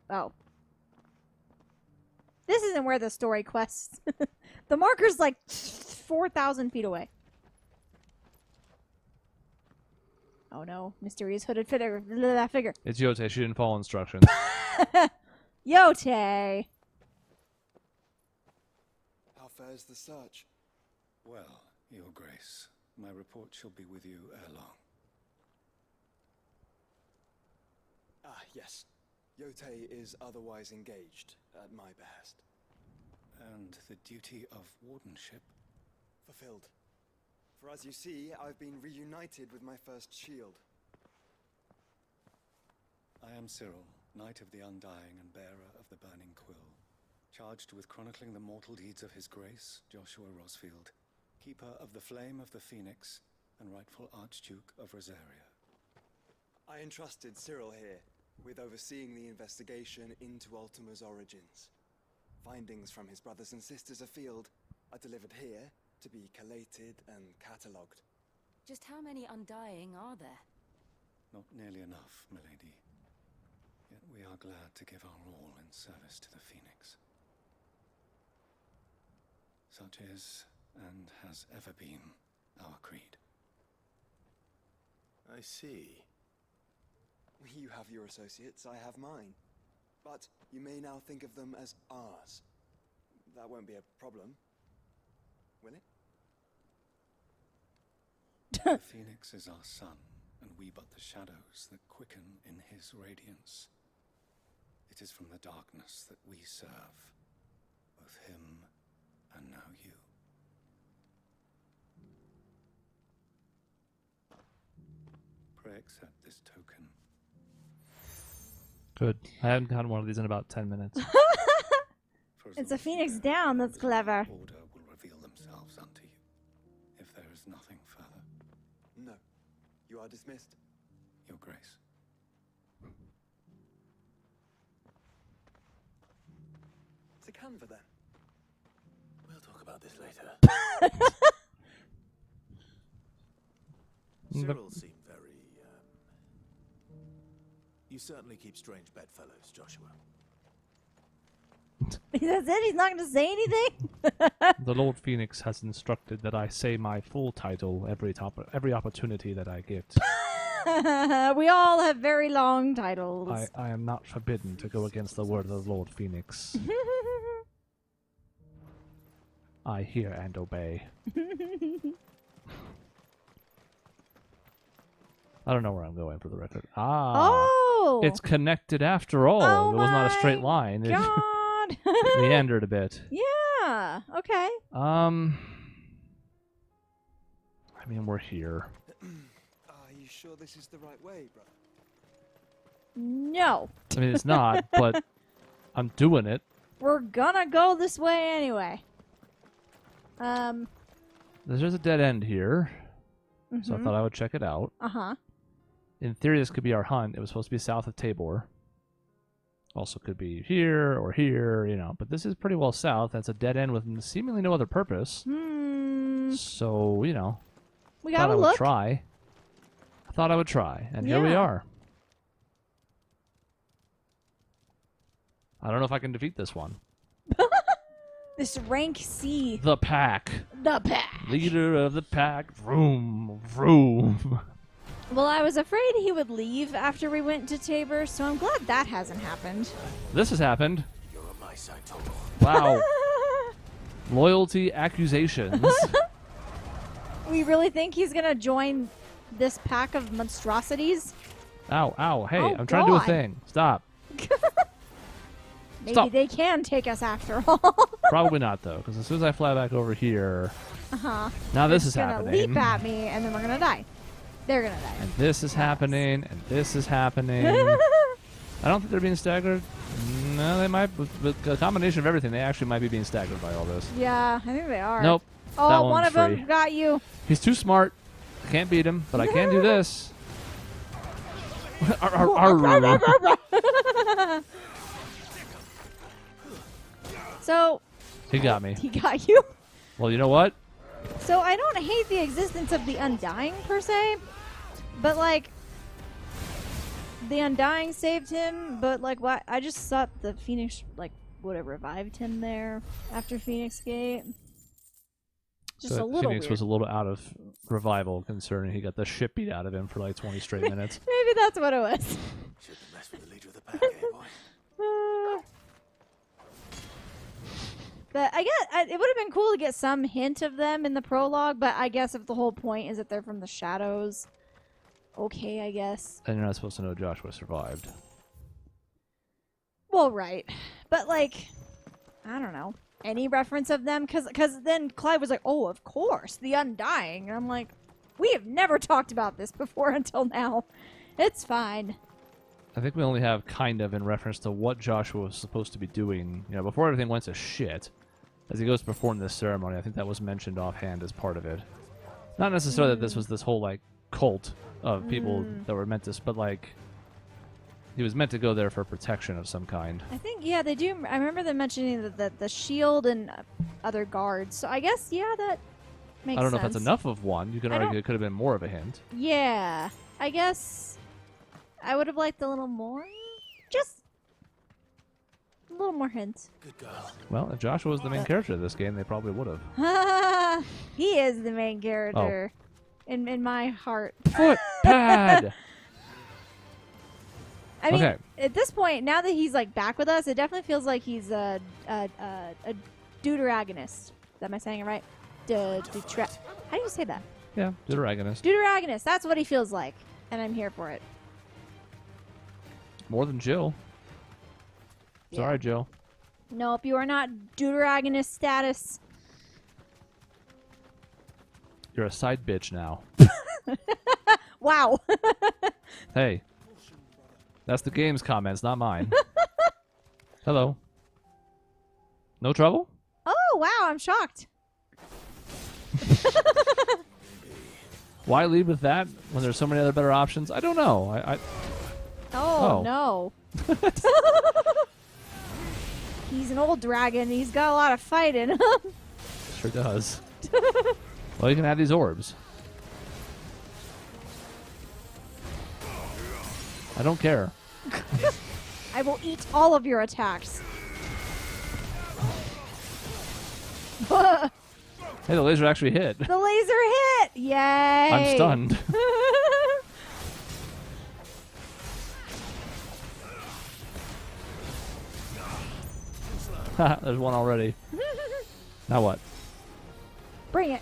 Oh. This isn't where the story quests. The marker's like 4,000 feet away. Oh no, mysterious hooded figure. It's Yote. She didn't follow instructions. Yote! How fares the search? Well, Your Grace, my report shall be with you ere long. Ah, yes. Yote is otherwise engaged at my behest. And the duty of wardenship? Fulfilled. For as you see, I've been reunited with my first shield. I am Cyril, Knight of the Undying and bearer of the Burning Quill, charged with chronicling the mortal deeds of His Grace, Joshua Rosfield, keeper of the Flame of the Phoenix and rightful Archduke of Rosaria. I entrusted Cyril here with overseeing the investigation into Ultima's origins. Findings from his brothers and sisters afield are delivered here to be collated and catalogued. Just how many Undying are there? Not nearly enough, milady. Yet we are glad to give our all in service to the Phoenix. Such is, and has ever been, our creed. I see. You have your associates, I have mine. But you may now think of them as ours. That won't be a problem, will it? The Phoenix is our sun, and we but the shadows that quicken in his radiance. It is from the darkness that we serve, both him and now you. Pray accept this token. Good. I haven't gotten one of these in about 10 minutes. It's a phoenix down. That's clever. Order will reveal themselves unto you, if there is nothing further. No. You are dismissed. Your Grace. It's a canva then. We'll talk about this later. Cyril seemed very, You certainly keep strange bedfellows, Joshua. That's it? He's not going to say anything? The Lord Phoenix has instructed that I say my full title every opportunity that I get. We all have very long titles. I am not forbidden to go against the word of the Lord Phoenix. I hear and obey. I don't know where I'm going for the record. Oh! It's connected after all. Oh It was not a straight my line. God! It meandered a bit. Yeah. Okay. I mean, we're here. Are you sure this is the right way, brother? No. I mean, it's not, but I'm doing it. We're gonna go this way anyway. There's a dead end here, so I thought I would check it out. Uh-huh. In theory, this could be our hunt. It was supposed to be south of Tabor. Also could be here or here, you know. But this is pretty well south. That's a dead end with seemingly no other purpose. So, you know, We thought gotta I would look. try. I thought I would try, and here we Yeah. are. I don't know if I can defeat this one. This rank C. The pack. The pack. Leader of the pack. Vroom, vroom. Well, I was afraid he would leave after we went to Tabor, so I'm glad that hasn't happened. This has happened. You're on my side, Total. Wow. Loyalty accusations. We really think he's gonna join this pack of monstrosities? Ow, ow. Hey, Oh, I'm trying to do a God. thing. Stop. Maybe Stop. they can take us after all. Probably not, though, because as soon as I fly back over here... Uh-huh. Now this is It's gonna happening. leap at me, and then we're gonna die. They're gonna die. And this is happening, and this is happening. I don't think they're being staggered. No, they might. With a combination of everything, they actually might be being staggered by all this. Yeah, I think they are. Nope. that Oh, one one's of free. them got you. He's too smart. I can't beat him, but I can do this. Arr, arr, arr. So, He got me. he got you. Well, you know what? So I don't hate the existence of the Undying per se, but like the Undying saved him, but like, what? I just thought the Phoenix like would have revived him there after Phoenix Gate. Just So a little Phoenix weird. was a little out of revival concerning he got the shit beat out of him for like 20 straight minutes. Maybe that's what it was. Shouldn't mess with the leader of the pack, eh, boy? But I guess it would have been cool to get some hint of them in the prologue, but I guess if the whole point is that they're from the shadows, okay, I guess. And you're not supposed to know Joshua survived. Well, right. But, like, I don't know. Any reference of them? Because then Clive was like, oh, of course, the Undying. And I'm like, we have never talked about this before until now. It's fine. I think we only have kind of in reference to what Joshua was supposed to be doing, you know, before everything went to shit. As he goes to perform this ceremony, I think that was mentioned offhand as part of it. Not necessarily that this was this whole, like, cult of people that were meant to, but, like, he was meant to go there for protection of some kind. I think, yeah, they do. I remember them mentioning the shield and other guards. So I guess, yeah, that makes sense. I don't know if that's enough of one. You could I argue don't- it could have been more of a hint. Yeah. I guess I would have liked a little more. Just a little more hint. Good girl. Well, if Joshua was the main character of this game, they probably would have. He is the main character in my heart. Footpad! I mean, Okay. at this point, now that he's like back with us, it definitely feels like he's a deuteragonist. Am I saying it right? How do you say that? Yeah, deuteragonist. Deuteragonist. That's what he feels like, and I'm here for it. More than Jill. Sorry, Yeah. Jill. Nope, you are not deuteragonist status. You're a side bitch now. Wow. Hey. That's the game's comments, not mine. Hello. No trouble? Oh, wow, I'm shocked. Why lead with that when there's so many other better options? I don't know. Oh, Oh. no. He's an old dragon. He's got a lot of fight in him. Sure does. Well, you can have these orbs. I don't care. I will eat all of your attacks. The Hey, the laser actually hit. laser hit! Yay! I'm stunned. There's one already. Now what? Bring it.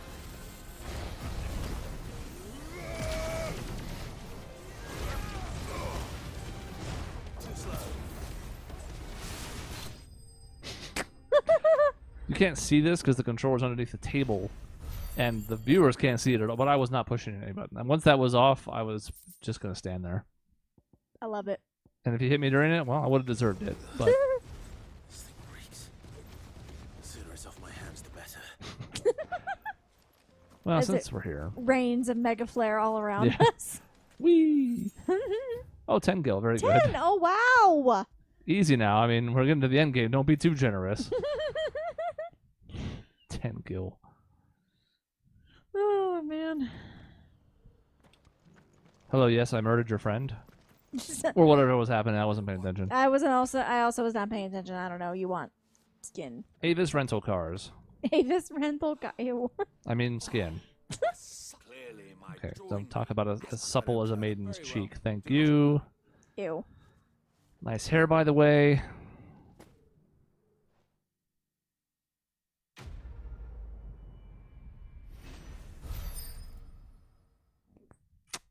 You can't see this because the controller's underneath the table, and the viewers can't see it at all. But I was not pushing any button. And once that was off, I was just gonna stand there. I love it. And if you hit me during it, well, I would have deserved it. But This thing reeks. The sooner it's off my hands, the better. well, Is since it- we're here, Rains of Mega Flare all around Yeah. us. wee. Oh, 10 gil, very 10. good. Oh, wow. Easy now. I mean, we're getting to the end game. Don't be too generous. 10 gil. Oh, man. Hello, yes, I murdered your friend. Or whatever was happening. I wasn't paying attention. I also was not paying attention. I don't know. You want skin. Avis Rental Cars. Avis rental guy. Ew. I mean, skin. Clearly, my Okay, drawing don't talk about as supple as a maiden's cheek. Thank you. Ew. Nice hair, by the way.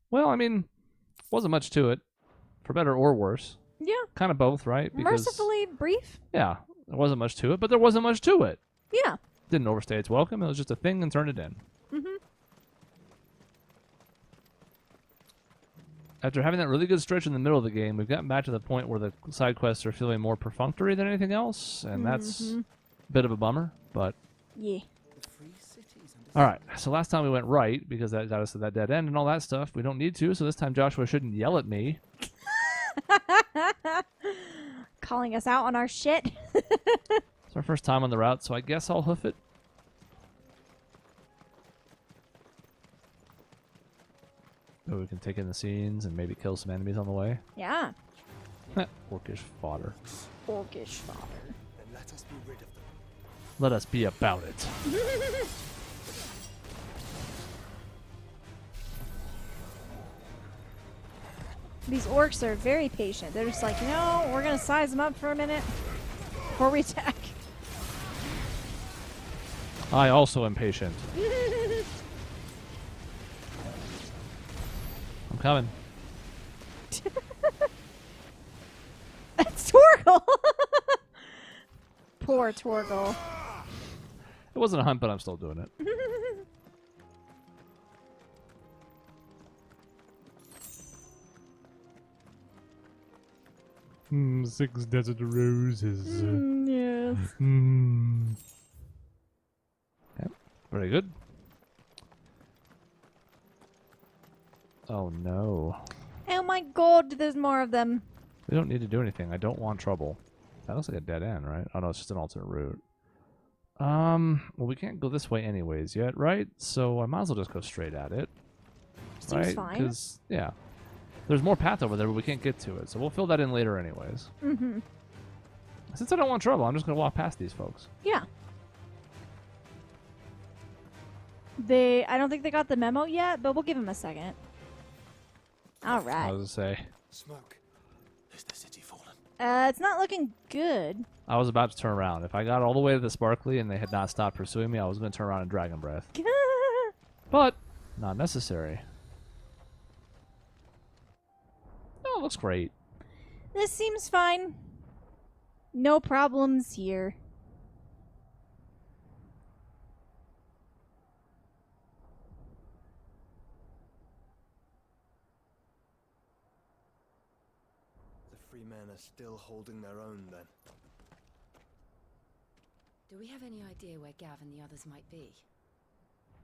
Well, I mean, wasn't much to it. For better or worse. Yeah. Kind of both, right? Mercifully brief. Yeah, there wasn't much to it, but there wasn't much to it. Yeah. Didn't overstay its welcome. It was just a thing and turned it in. Mm-hmm. After having that really good stretch in the middle of the game, we've gotten back to the point where the side quests are feeling more perfunctory than anything else, and that's a bit of a bummer, but... Yeah. Alright, so last time we went right, because that got us to that dead end and all that stuff. We don't need to, so this time Joshua shouldn't yell at me. Calling us out on our shit. It's our first time on the route, so I guess I'll hoof it. we can take in the scenes and maybe kill some enemies on the way. Yeah. Orcish fodder. Orcish fodder. Then let us be rid of them. Let us be about it. These orcs are very patient. They're just like, you know, we're going to size them up for a minute before we attack. I also am patient. I'm coming. It's Torgal! Poor Torgal. It wasn't a hunt, but I'm still doing it. 6 desert roses. Yes. Okay, very good. Oh no. Oh my god, there's more of them. We don't need to do anything. I don't want trouble. That looks like a dead end, right? Oh no, it's just an alternate route. Well, we can't go this way anyways yet, right? So I might as well just go straight at it. Seems right? fine. Because, yeah. There's more path over there, but we can't get to it. So we'll fill that in later anyways. Mm-hmm. Since I don't want trouble, I'm just going to walk past these folks. Yeah. I don't think they got the memo yet, but we'll give them a second. All I right. was going to say. Smoke. Is the city fallen? It's not looking good. I was about to turn around. If I got all the way to the Sparkly and they had not stopped pursuing me, I was going to turn around and Dragon Breath. But, not necessary. Oh, it looks great. This seems fine. No problems here. The free men are still holding their own then. Do we have any idea where Gav and the others might be?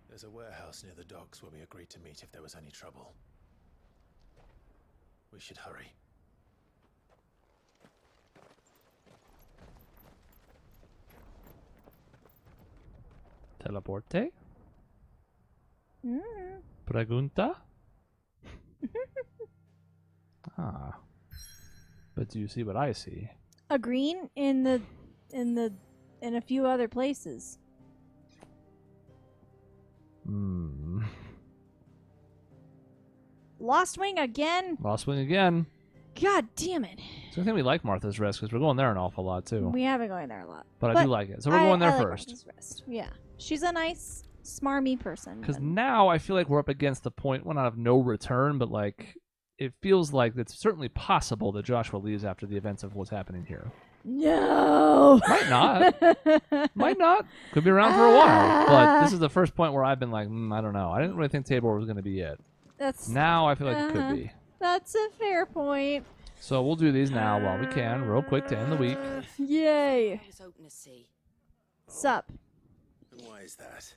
There's a warehouse near the docks where we agreed to meet if there was any trouble. We should hurry. Teleporte? Mm. Pregunta? Ah. But do you see what I see? A green in a few other places. Hmm. Lost Wing again? Lost Wing again. God damn it. So I think we like Martha's Rest because we're going there an awful lot too. We have been going there a lot. But I do like it. So we're going there I like first. Martha's Rest. Yeah. She's a nice, smarmy person. Because and- now I feel like we're up against the point, well, not of no return, but like it feels like it's certainly possible that Joshua leaves after the events of what's happening here. No! Might not. Might not. Could be around for a while. But this is the first point where I've been like, I don't know. I didn't really think Tabor was going to be it. That's Now I feel like it could be. That's a fair point. So we'll do these now while we can, real quick to end the week. Yay. I was hoping to see. Sup? And why is that?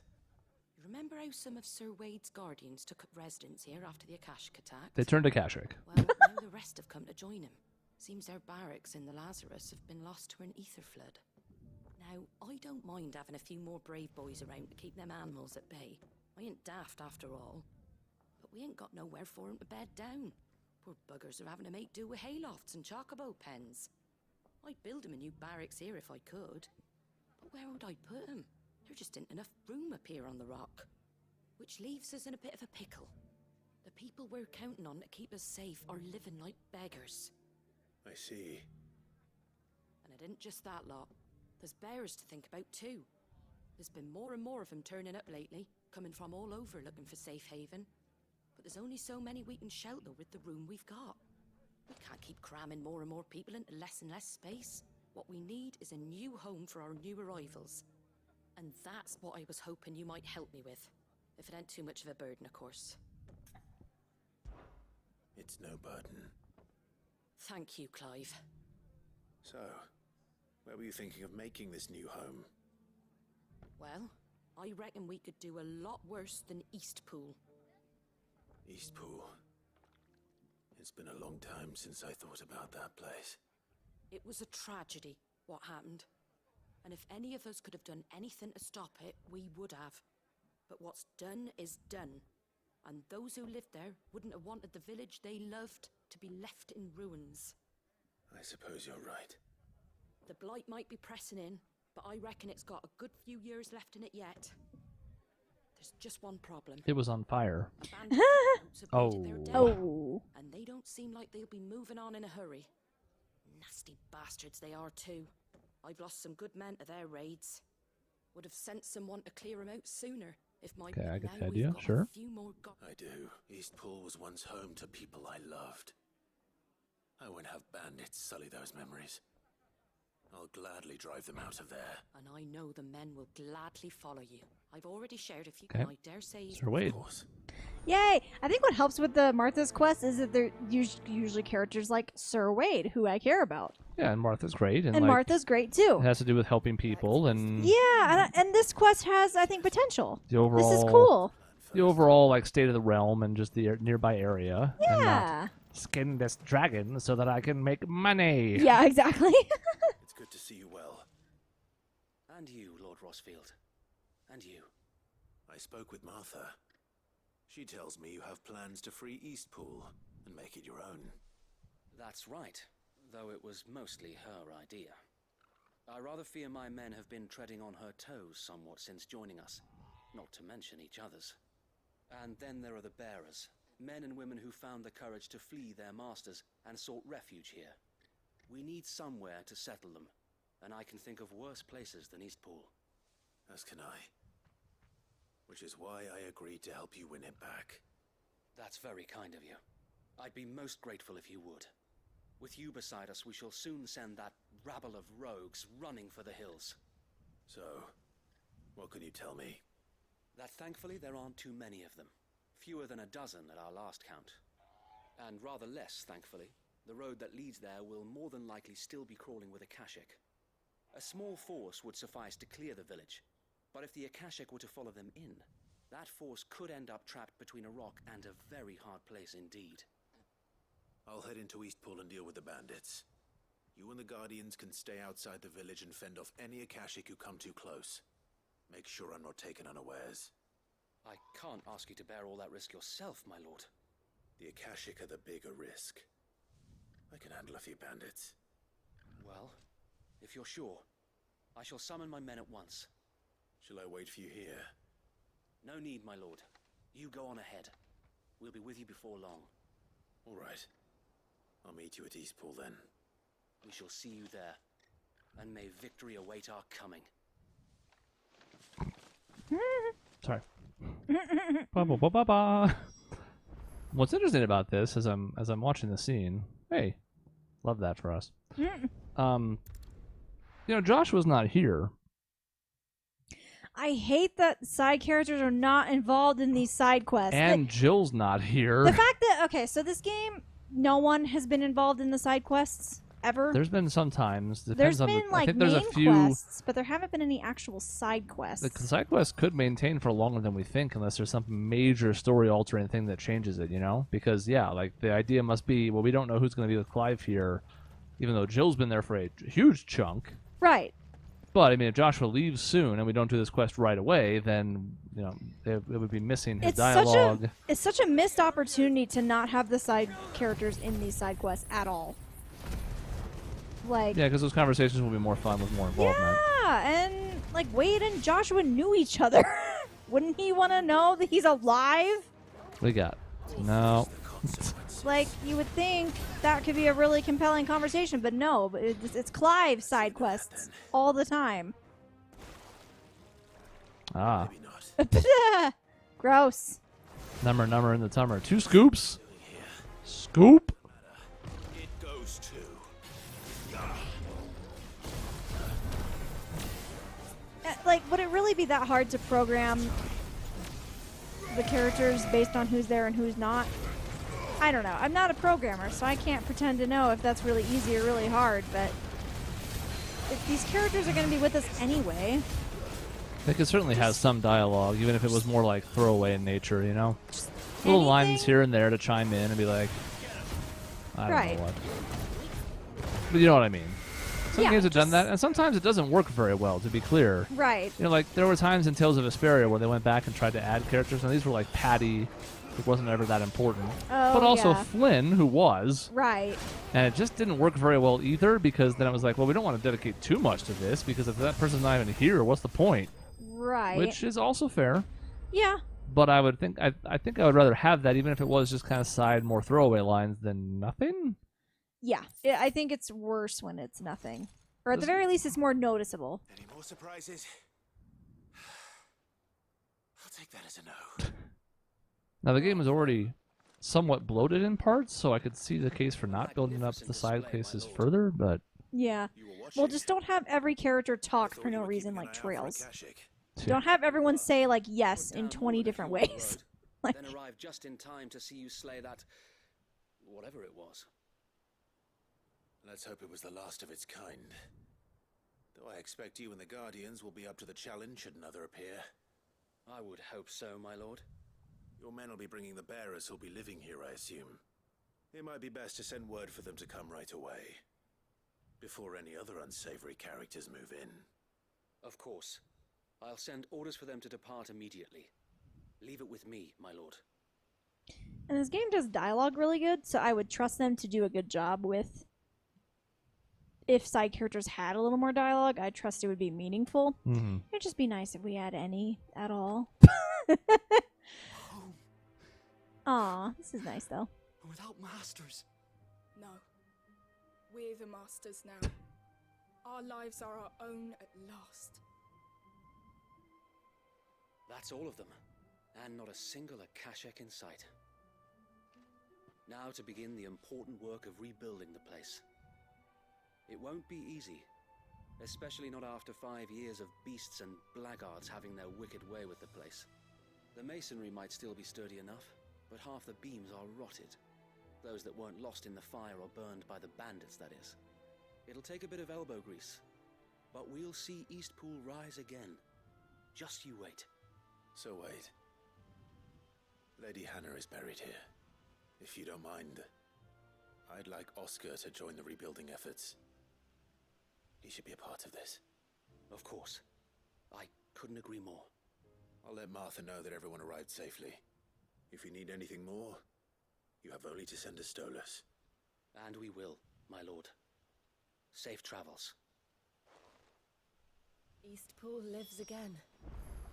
You remember how some of Sir Wade's guardians took up residence here after the Akashic attack? They turned to Kashik. Well, now the rest have come to join him. Seems their barracks in the Lazarus have been lost to an ether flood. Now, I don't mind having a few more brave boys around to keep them animals at bay. I ain't daft after all. But we ain't got nowhere for 'em to bed down. Poor buggers are having to make do with haylofts and chocobo pens. I'd build 'em a new barracks here if I could. But where would I put 'em? There just ain't enough room up here on the rock. Which leaves us in a bit of a pickle. The people we're counting on to keep us safe are living like beggars. I see. And it isn't just that lot. There's bears to think about too. There's been more and more of them turning up lately, coming from all over looking for safe haven. But there's only so many we can shelter with the room we've got. We can't keep cramming more and more people into less and less space. What we need is a new home for our new arrivals. And that's what I was hoping you might help me with. If it ain't too much of a burden, of course. It's no burden. Thank you, Clive. So, where were you thinking of making this new home? Well, I reckon we could do a lot worse than Eastpool. Eastpool. It's been a long time since I thought about that place. It was a tragedy, what happened. And if any of us could have done anything to stop it, we would have. But what's done is done. And those who lived there wouldn't have wanted the village they loved to be left in ruins. I suppose you're right. The blight might be pressing in, but I reckon it's got a good few years left in it yet. There's just one problem. It was on fire. Abandoned camps have raided their den, Oh. and they don't seem like they'll be moving on in a hurry. Nasty bastards they are too. I've lost some good men to their raids. Would have sent someone to clear them out sooner if my. Okay, I get now the we've idea, got sure. A few more I do. Eastpool was once home to people I loved. I won't have bandits sully those memories. I'll gladly drive them out of there. And I know the men will gladly follow you. I've already shared a few. Okay. I dare say. Sir Wade. Of course. Yay! I think what helps with the Martha's quest is that they're usually characters like Sir Wade, who I care about. Yeah, and Martha's great. And, And like, Martha's great too. it has to do with helping people and Yeah, and this quest has, I think, potential. the overall This is cool. the overall like state of the realm and just the nearby area. And not Yeah. skin this dragon so that I can make money. Yeah, exactly. It's good to see you well. And you, Lord Rosfield. And you. I spoke with Martha. She tells me you have plans to free Eastpool and make it your own. That's right, though it was mostly her idea. I rather fear my men have been treading on her toes somewhat since joining us, not to mention each other's. And then there are the bearers, men and women who found the courage to flee their masters and sought refuge here. We need somewhere to settle them, and I can think of worse places than Eastpool. As can I. Which is why I agreed to help you win it back. That's very kind of you. I'd be most grateful if you would. With you beside us, we shall soon send that rabble of rogues running for the hills. So, what can you tell me? That thankfully there aren't too many of them. Fewer than a dozen at our last count. And rather less, thankfully. The road that leads there will more than likely still be crawling with Akashic. A small force would suffice to clear the village. But if the Akashic were to follow them in, that force could end up trapped between a rock and a very hard place indeed. I'll head into Eastpool and deal with the bandits. You and the Guardians can stay outside the village and fend off any Akashic who come too close. Make sure I'm not taken unawares. I can't ask you to bear all that risk yourself, my lord. The Akashic are the bigger risk. I can handle a few bandits. Well, if you're sure, I shall summon my men at once. Shall I wait for you here? No need, my lord. You go on ahead. We'll be with you before long. All right. I'll meet you at Eastpool then. We shall see you there. And may victory await our coming. Sorry. Ba, ba, ba, ba, ba. What's interesting about this as I'm watching the scene, hey, love that for us. Joshua's not here. I hate that side characters are not involved in these side quests. And Jill's not here. The fact that, okay, so this game, no one has been involved in the side quests ever. There's been some times. There's Depends on been I like think there's main a few. quests, but there haven't been any actual side quests. The side quest could maintain for longer than we think, unless there's some major story altering thing that changes it. Because like the idea must be, well, we don't know who's going to be with Clive here, even though Jill's been there for a huge chunk. Right. But I mean, if Joshua leaves soon and we don't do this quest right away, then it would be missing his dialogue. It's such a missed opportunity to not have the side characters in these side quests at all. Like, Yeah, because those conversations will be more fun with more involvement. yeah, and like Wade and Joshua knew each other. Wouldn't he want to know that he's alive? We got no. Like, you would think that could be a really compelling conversation, but no, but it's Clive side quests all the time. Ah, Maybe not. Gross. number in the tummer. 2 scoops. Scoop. It goes to. Like, would it really be that hard to program the characters based on who's there and who's not? I don't know. I'm not a programmer, so I can't pretend to know if that's really easy or really hard, but if these characters are going to be with us anyway. They could certainly have some dialogue, even if it was more like throwaway in nature, Little lines Anything? here and there to chime in and be like, I don't Right. know what. But you know what I mean. Some Yeah, games have done just- that, and sometimes it doesn't work very well, to be clear. Right. Like there were times in Tales of Vesperia where they went back and tried to add characters, and these were like Patty, It wasn't ever that important. Oh, But also yeah. Flynn, who was. Right. And it just didn't work very well either, because then it was like, well, we don't want to dedicate too much to this, because if that person's not even here, what's the point? Right. Which is also fair. Yeah. But I would think I think I would rather have that, even if it was just kind of side, more throwaway lines than nothing. Yeah. I think it's worse when it's nothing. Or at the very least, it's more noticeable. Any more surprises? I'll take that as a no. Now the game is already somewhat bloated in parts, so I could see the case for not building up the side cases further. But Yeah. You were Well, watching? just don't have every character talk Thought for you no were reason keeping like an eye out for a Trails. Kashyyyk. Don't have everyone say like yes Put in down 20 more than a different few on the ways. road, Like- then arrive just in time to see you slay that... whatever it was. Let's hope it was the last of its kind. Though I expect you and the Guardians will be up to the challenge should another appear. I would hope so, my lord. Your men will be bringing the bearers who'll be living here, I assume. It might be best to send word for them to come right away, before any other unsavory characters move in. Of course. I'll send orders for them to depart immediately. Leave it with me, my lord. And this game does dialogue really good, so I would trust them to do a good job with. If side characters had a little more dialogue, I trust it would be meaningful. It'd just be nice if we had any at all. Aw, this is nice though. Without masters. No. We're the masters now. Our lives are our own at last. That's all of them, and not a single Akashek in sight. Now to begin the important work of rebuilding the place. It won't be easy, especially not after 5 years of beasts and blackguards having their wicked way with the place. The masonry might still be sturdy enough, but half the beams are rotted. Those that weren't lost in the fire or burned by the bandits, that is. It'll take a bit of elbow grease, but we'll see Eastpool rise again. Just you wait. So wait. Lady Hannah is buried here. If you don't mind, I'd like Oscar to join the rebuilding efforts. He should be a part of this. Of course. I couldn't agree more. I'll let Martha know that everyone arrived safely. If you need anything more, you have only to send a Stolas. And we will, my lord. Safe travels. Eastpool lives again.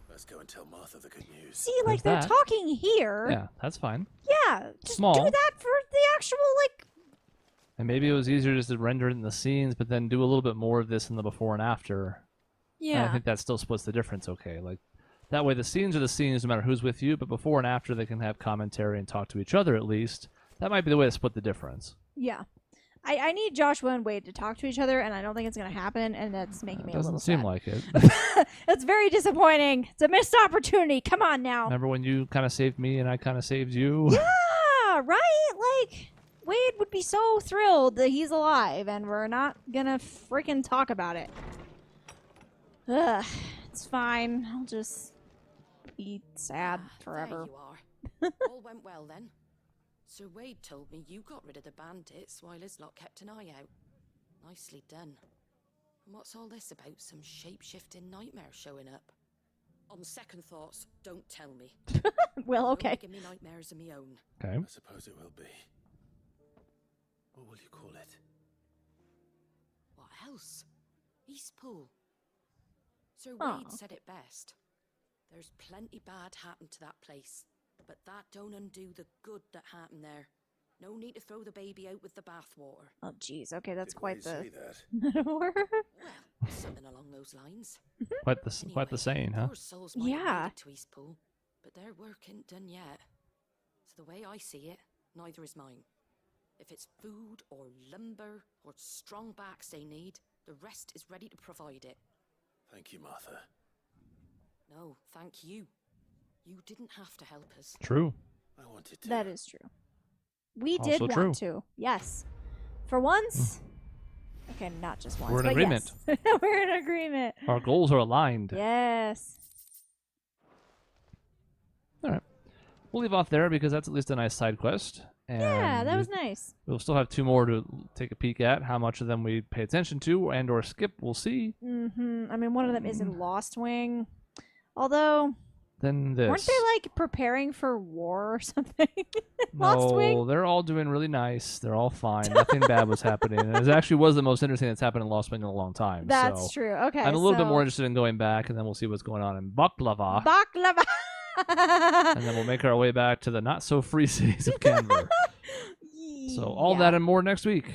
Let's go and tell Martha the good news. See, like There's they're that. talking here. yeah, that's fine. Yeah, just Small. do that for the actual like. And maybe it was easier just to render it in the scenes, but then do a little bit more of this in the before and after. And I Yeah. think that still splits the difference okay. Like, that way the scenes are the scenes no matter who's with you, but before and after they can have commentary and talk to each other at least. That might be the way to split the difference. Yeah. I need Joshua and Wade to talk to each other, and I don't think it's going to happen, and that's making me It a doesn't little seem sad. like it. That's very disappointing. It's a missed opportunity. Come on now. Remember when you kind of saved me and I kind of saved you? Yeah, right? Like, Wade would be so thrilled that he's alive, and we're not going to freaking talk about it. Ugh, it's fine. I'll just be sad forever. There you are. All went well then. Sir Wade told me you got rid of the bandits while his lot kept an eye out. Nicely done. And what's all this about some shape-shifting nightmare showing up? On second thoughts, don't tell me. Well, You're okay. making me nightmares of me own. Okay. I suppose it will be. What will you call it? What else? Eastpool. Sir Aw. Wade said it best. There's plenty bad happened to that place, but that don't undo the good that happened there. No need to throw the baby out with the bathwater. Oh, jeez. Okay, that's Did quite Wade the say that? metaphor. Well, something along those lines. Quite the saying, huh? Poor souls might have Yeah. made it to Eastpool, but their work ain't done yet. So the way I see it, neither is mine. If it's food or lumber or strong backs they need, the rest is ready to provide it. Thank you, Martha. No, thank you. You didn't have to help us. True. I wanted to. That is true. We did Also want to. Yes. For once. Okay, not just once. We're in but agreement. Yes. We're in agreement. Our goals are aligned. Yes. All right. We'll leave off there because that's at least a nice side quest. And Yeah, that was nice. We'll still have 2 more to take a peek at. How much of them we pay attention to and or skip, we'll see. I mean, one of them is in Lost Wing. Although, than this. Weren't they like preparing for war or something? Lost Wing? No, they're all doing really nice. They're all fine. Nothing bad was happening. And it actually was the most interesting that's happened in Lost Wing in a long time. That's so true. Okay. I'm a little bit more interested in going back, and then we'll see what's going on in Baklava. Baklava. And then we'll make our way back to the not so free cities of Canberra. So all that and more next week.